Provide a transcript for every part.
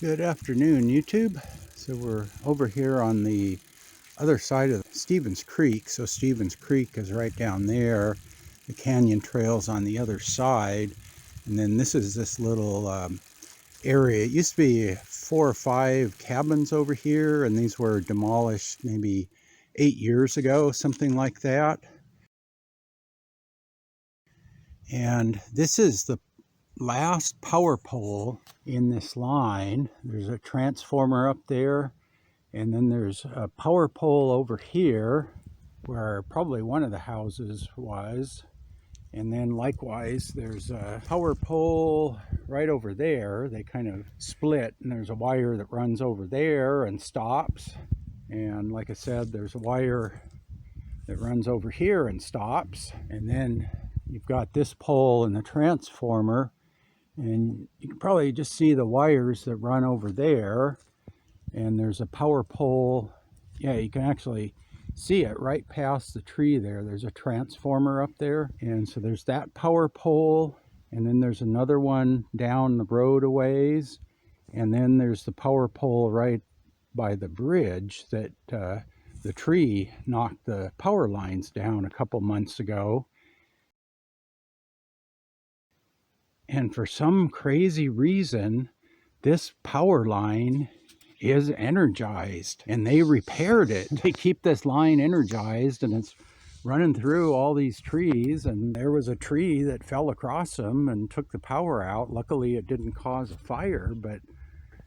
Good afternoon, YouTube. So we're over here on the other side of Stevens Creek. So Stevens Creek is right down there. The canyon trail's on the other side. And then this is this little area. It used to be 4 or 5 cabins over here, and these were demolished maybe 8 years ago, something like that. And this is the last power pole in this line. There's a transformer up there, and then there's a power pole over here where probably one of the houses was, and then likewise there's a power pole right over there. They kind of split, and there's a wire that runs over there and stops, and like I said, there's a wire that runs over here and stops, and then you've got this pole and the transformer. And you can probably just see the wires that run over there. And there's a power pole. Yeah, you can actually see it right past the tree there. There's a transformer up there. And so there's that power pole. And then there's another one down the road a ways. And then there's the power pole right by the bridge that the tree knocked the power lines down a couple months ago. And for some crazy reason, this power line is energized, and they repaired it. They keep this line energized, and it's running through all these trees, and there was a tree that fell across them and took the power out. Luckily, it didn't cause a fire, but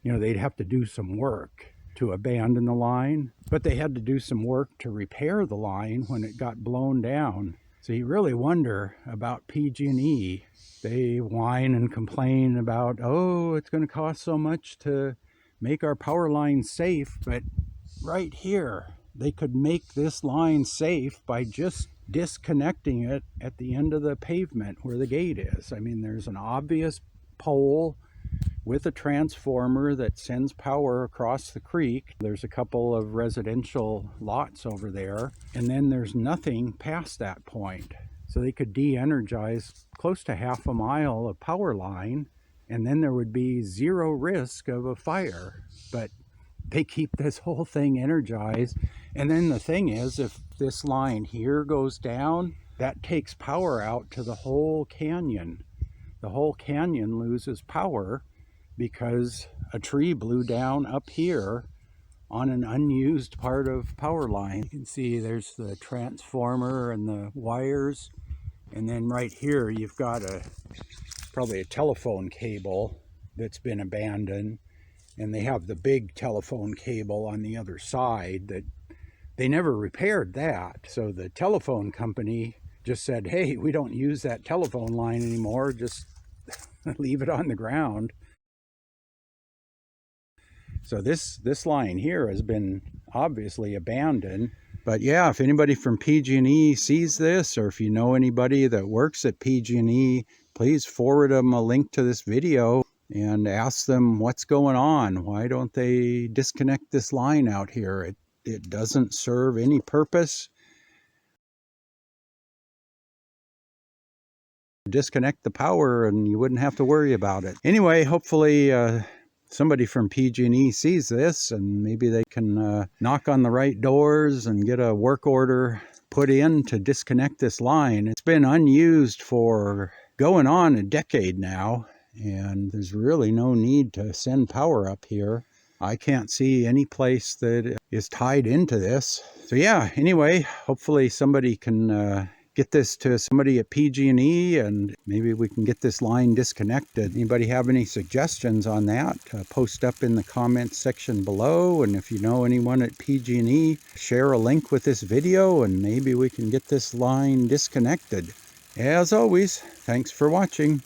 they'd have to do some work to abandon the line, but they had to do some work to repair the line when it got blown down. So you really wonder about PG&E. They whine and complain about, oh, it's going to cost so much to make our power line safe. But right here, they could make this line safe by just disconnecting it at the end of the pavement where the gate is. I mean, there's an obvious pole with a transformer that sends power across the creek. There's a couple of residential lots over there, and then there's nothing past that point. So they could de-energize close to half a mile of power line, and then there would be zero risk of a fire. But they keep this whole thing energized. And then the thing is, if this line here goes down, that takes power out to the whole canyon. The whole canyon loses power because a tree blew down up here on an unused part of power line. You can see there's the transformer and the wires, and then right here you've got probably a telephone cable that's been abandoned, and they have the big telephone cable on the other side that they never repaired that. So the telephone company just said, hey, we don't use that telephone line anymore, just leave it on the ground. So this line here has been obviously abandoned. But yeah, if anybody from PG&E sees this, or if you know anybody that works at PG&E, please forward them a link to this video and ask them what's going on. Why don't they disconnect this line out here? It doesn't serve any purpose. Disconnect the power and you wouldn't have to worry about it. Anyway, hopefully somebody from PG&E sees this, and maybe they can knock on the right doors and get a work order put in to disconnect this line. It's been unused for going on a decade now, and there's really no need to send power up here. I can't see any place that is tied into this. So yeah, anyway, hopefully somebody can get this to somebody at PG&E, and maybe we can get this line disconnected. Anybody have any suggestions on that? Post up in the comments section below, and if you know anyone at PG&E, share a link with this video, and maybe we can get this line disconnected. As always, thanks for watching.